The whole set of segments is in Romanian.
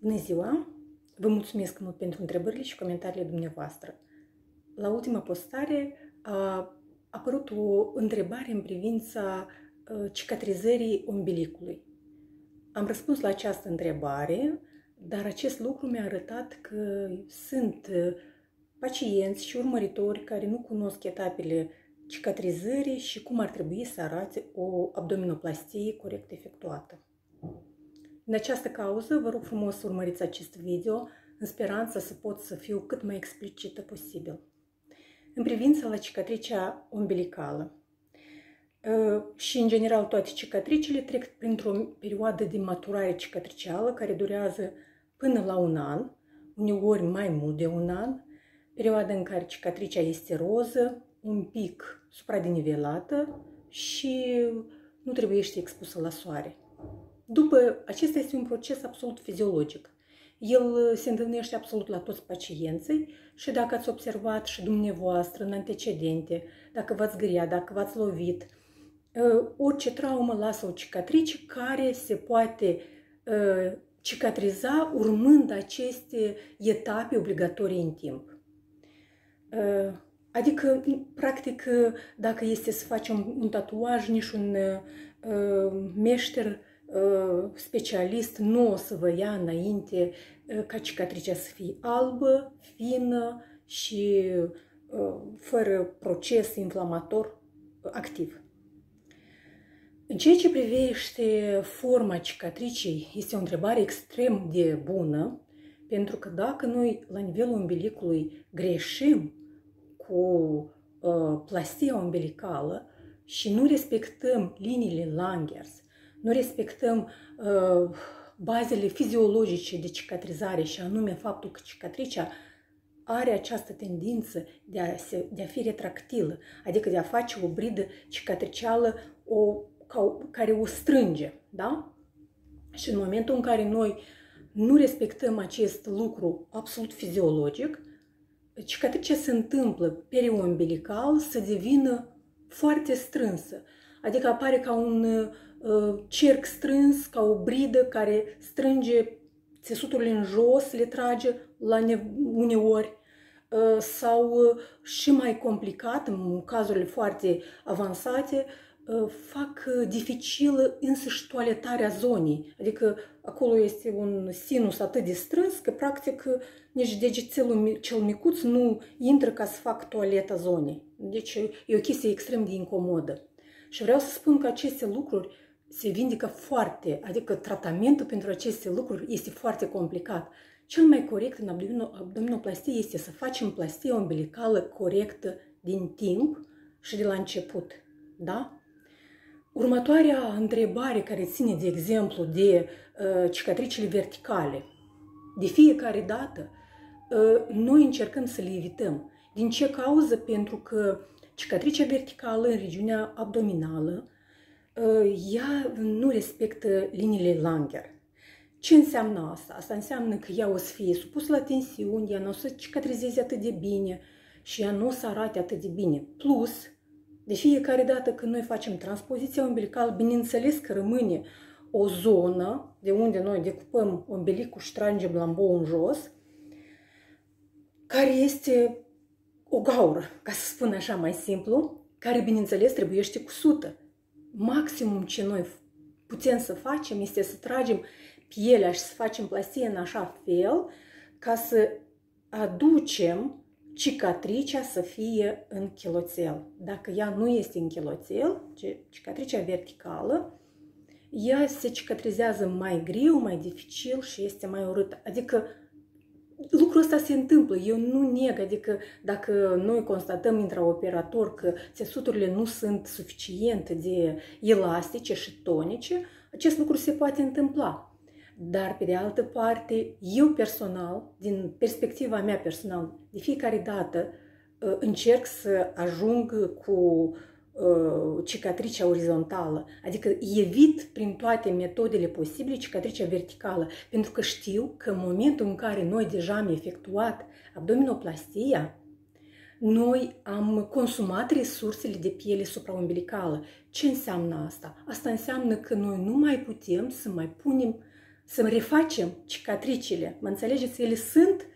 Bună ziua! Vă mulțumesc mult pentru întrebările și comentariile dumneavoastră. La ultima postare a apărut o întrebare în privința cicatrizării umbilicului. Am răspuns la această întrebare, dar acest lucru mi-a arătat că sunt pacienți și urmăritori care nu cunosc etapele cicatrizării și cum ar trebui să arate o abdominoplastie corect efectuată. Din această cauză, vă rog frumos să urmăriți acest video, în speranța să pot să fiu cât mai explicită posibil. În privința la cicatricea umbilicală și, în general, toate cicatricile trec printr-o perioadă de maturare cicatricială care durează până la un an, uneori mai mult de un an, perioada în care cicatricea este roză, un pic supradinivelată și nu trebuie expusă la soare. După, acesta este un proces absolut fiziologic. El se întâlnește absolut la toți pacienții și dacă ați observat și dumneavoastră în antecedente, dacă v-ați gâriat, dacă v-ați lovit, orice traumă lasă o cicatrice care se poate cicatriza urmând aceste etape obligatorii în timp. Adică, practic, dacă este să facem un tatuaj, nici un meșter specialist nu o să vă ia înainte ca cicatricea să fie albă, fină și fără proces inflamator activ. În ceea ce privește forma cicatricei, este o întrebare extrem de bună, pentru că dacă noi la nivelul umbilicului greșim cu plastia umbilicală și nu respectăm liniile Langers, nu respectăm bazele fiziologice de cicatrizare și anume faptul că cicatricea are această tendință de a fi retractilă, adică de a face o bridă cicatricială care o strânge, da? Și în momentul în care noi nu respectăm acest lucru absolut fiziologic, cicatricea se întâmplă periumbilical să devină foarte strânsă, adică apare ca un cerc strâns, ca o bridă care strânge țesuturile în jos, le trage uneori, sau și mai complicat, în cazurile foarte avansate, fac dificilă însăși toaletarea zonei. Adică acolo este un sinus atât de strâns că practic nici degețelul cel micuț nu intră ca să fac toaleta zonei. Deci e o chestie extrem de incomodă. Și vreau să spun că aceste lucruri se vindecă foarte, adică tratamentul pentru aceste lucruri este foarte complicat. Cel mai corect în abdominoplastie este să facem plastia umbilicală corectă din timp și de la început. Da? Următoarea întrebare care ține, de exemplu, de cicatricile verticale. De fiecare dată, noi încercăm să le evităm. Din ce cauză? Pentru că cicatricea verticală în regiunea abdominală, ea nu respectă liniile Langer. Ce înseamnă asta? Asta înseamnă că ea o să fie supusă la tensiuni, ea nu o să cicatrizeze atât de bine și ea nu o să arate atât de bine. Plus, de fiecare dată când noi facem transpoziția umbilicală, bineînțeles că rămâne o zonă de unde noi decupăm umbilicul și tragem lambou în jos, care este o gaură, ca să spun așa mai simplu, care, bineînțeles, trebuiește cusută. Maximum ce noi putem să facem este să tragem pielea și să facem plastie în așa fel ca să aducem cicatricea să fie în chiloțel. Dacă ea nu este în chiloțel, cicatricea verticală, ea se cicatrizează mai greu, mai dificil și este mai urâtă. Adică lucrul ăsta se întâmplă, eu nu neg, adică dacă noi constatăm intraoperator că țesuturile nu sunt suficient de elastice și tonice, acest lucru se poate întâmpla. Dar, pe de altă parte, eu personal, din perspectiva mea personală, de fiecare dată încerc să ajung cu cicatricea orizontală, adică evit prin toate metodele posibile cicatricea verticală, pentru că știu că în momentul în care noi deja am efectuat abdominoplastia, noi am consumat resursele de piele supraumbilicală. Ce înseamnă asta? Asta înseamnă că noi nu mai putem să mai punem să refacem cicatricile. Mă înțelegeți? Ele sunt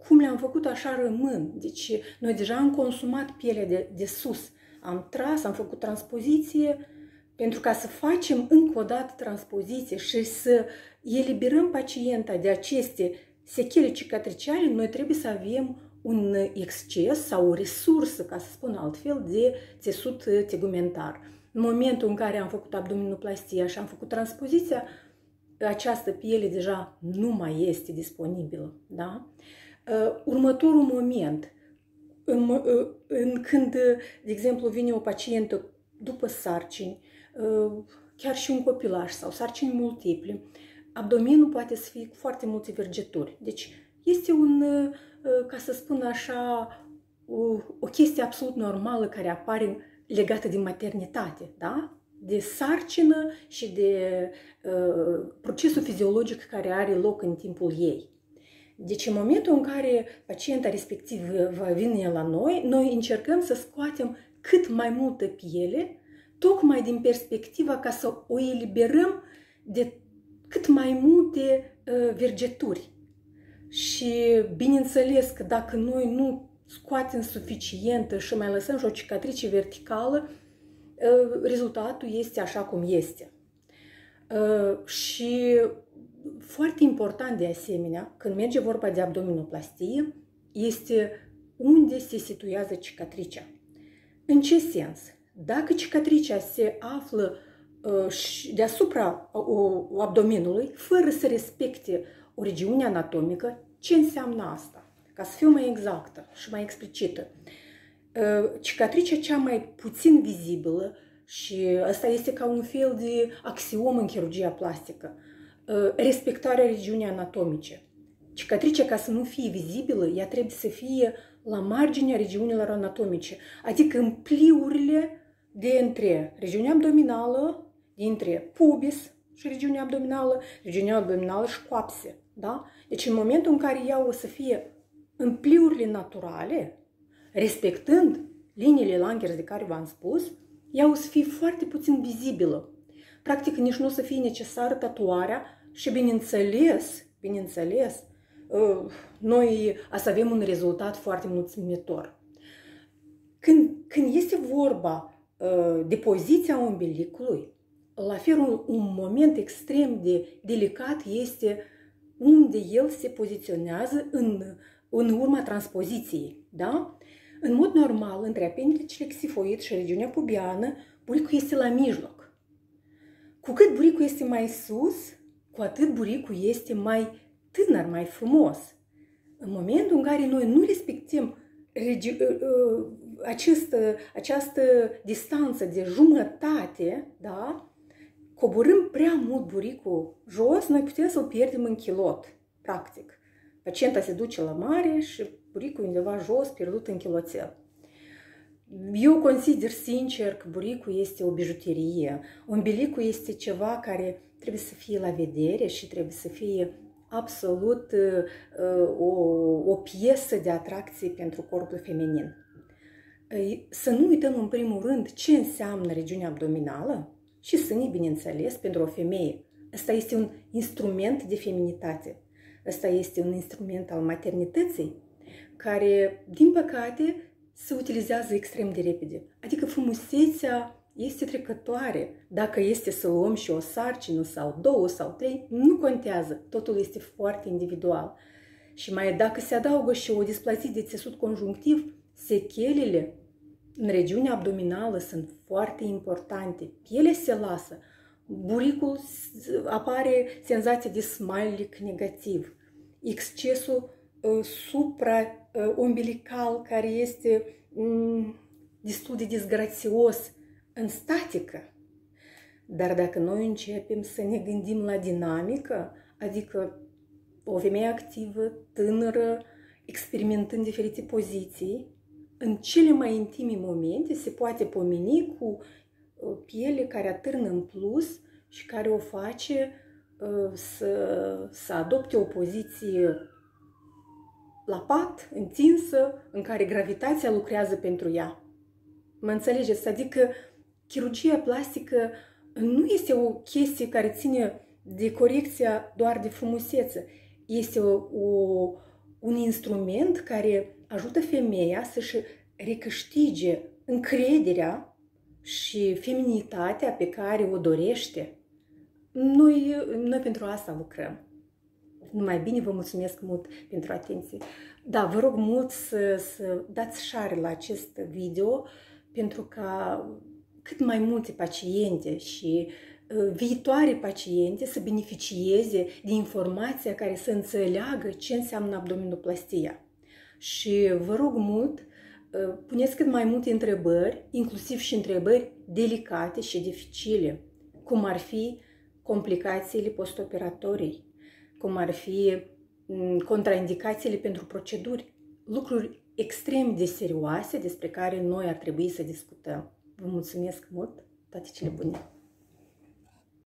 cum le-am făcut, așa rămân. Deci noi deja am consumat pielea de sus. Am tras, am făcut transpoziție. Pentru ca să facem încă o dată transpoziție și să eliberăm pacienta de aceste sechele cicatriciale, noi trebuie să avem un exces sau o resursă, ca să spun altfel, de țesut tegumentar. În momentul în care am făcut abdominoplastia și am făcut transpoziția, această piele deja nu mai este disponibilă. Da? Următorul moment, când, de exemplu, vine o pacientă după sarcini, chiar și un copilaș sau sarcini multiple, abdomenul poate să fie cu foarte multe vergeturi. Deci este ca să spun așa, o chestie absolut normală care apare legată de maternitate, da? De sarcină și de procesul fiziologic care are loc în timpul ei. Deci în momentul în care pacienta respectiv va veni la noi, noi încercăm să scoatem cât mai multă piele, tocmai din perspectiva ca să o eliberăm de cât mai multe vergeturi. Și bineînțeles că dacă noi nu scoatem suficientă și mai lăsăm și o cicatrice verticală, rezultatul este așa cum este. Și foarte important de asemenea, când merge vorba de abdominoplastie, este unde se situează cicatricea. În ce sens? Dacă cicatricea se află deasupra abdomenului, fără să respecte o regiune anatomică, ce înseamnă asta? Ca să fiu mai exactă și mai explicită. Cicatricea cea mai puțin vizibilă, și asta este ca un fel de axiom în chirurgia plastică, respectarea regiunii anatomice. Cicatricea, ca să nu fie vizibilă, ea trebuie să fie la marginea regiunilor anatomice, adică în pliurile de între regiunea abdominală, dintre pubis și regiunea abdominală și coapse. Da? Deci în momentul în care ea o să fie în pliurile naturale, respectând liniile Langers de care v-am spus, ea o să fie foarte puțin vizibilă. Practic nici nu o să fie necesară tatuarea și bineînțeles, noi să avem un rezultat foarte mulțumitor. Când este vorba de poziția umbilicului, la fel un moment extrem de delicat este unde el se poziționează în urma transpoziției. Da? În mod normal, între apendicele xifoid și regiunea pubiană, buricul este la mijloc. Cu cât buricul este mai sus, cu atât buricul este mai tânăr, mai frumos. În momentul în care noi nu respectăm această distanță de jumătate, da? Coborâm prea mult buricul jos, noi putem să-l pierdem în chilot, practic. Pacienta se duce la mare și buricul undeva jos, pierdut în chiloțel. Eu consider sincer că buricul este o bijuterie. Umbilicul este ceva care trebuie să fie la vedere și trebuie să fie absolut o piesă de atracție pentru corpul feminin. Să nu uităm în primul rând ce înseamnă regiunea abdominală și sânii, bineînțeles, pentru o femeie. Ăsta este un instrument de feminitate. Ăsta este un instrument al maternității care, din păcate, se utilizează extrem de repede. Adică frumusețea este trecătoare. Dacă este să luăm și o sarcină sau două sau trei, nu contează. Totul este foarte individual. Și mai dacă se adaugă și o displazie de țesut conjunctiv, sechelele în regiunea abdominală sunt foarte importante. Pielea se lasă. Buricul apare senzația de smile negativ. Excesul supra-umbilical care este destul de disgrațios în statică. Dar dacă noi începem să ne gândim la dinamică, adică o femeie activă, tânără, experimentând diferite poziții, în cele mai intime momente se poate pomeni cu piele care atârnă în plus și care o face să adopte o poziție la pat, întinsă, în care gravitația lucrează pentru ea. Mă înțelegeți? Adică chirurgia plastică nu este o chestie care ține de corecția doar de frumusețe. Este un instrument care ajută femeia să-și recâștige încrederea și feminitatea pe care o dorește. Noi pentru asta lucrăm. Numai bine, vă mulțumesc mult pentru atenție. Da, vă rog mult să dați share la acest video pentru ca cât mai multe paciente și viitoare paciente să beneficieze de informația care să înțeleagă ce înseamnă abdominoplastia. Și vă rog mult, puneți cât mai multe întrebări, inclusiv și întrebări delicate și dificile, cum ar fi complicațiile postoperatorii, cum ar fi contraindicațiile pentru proceduri, lucruri extrem de serioase despre care noi ar trebui să discutăm. Vă mulțumesc mult, toate cele bune!